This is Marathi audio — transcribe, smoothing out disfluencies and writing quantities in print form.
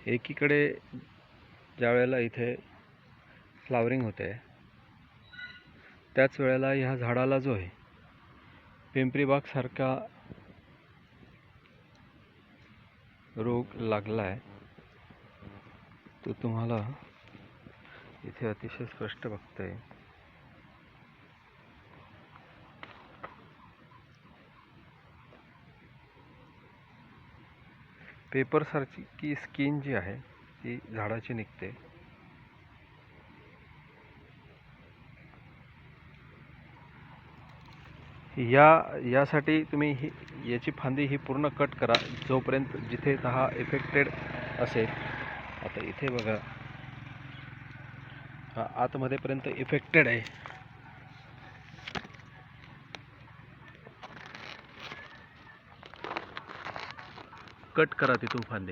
एकीकडे ज्या वेळेला इथे फ्लावरिंग होते त्याच वेळेला ह्या झाडाला जो आहे पिंपरीबाग सारखा रोग लागला आहे तो तुम्हाला इथे अतिशय स्पष्ट बघता येईल. पेपर सारखी स्किन जी आहे ती झाडाची निघते. यासाठी तुम्ही याची फांदी ही पूर्ण कट करा जोपर्यंत जिथे हा इफेक्टेड असेल. आता इथे बघा हा आतमध्ये पर्यंत इफेक्टेड आहे. कट करा तिथून फांदी.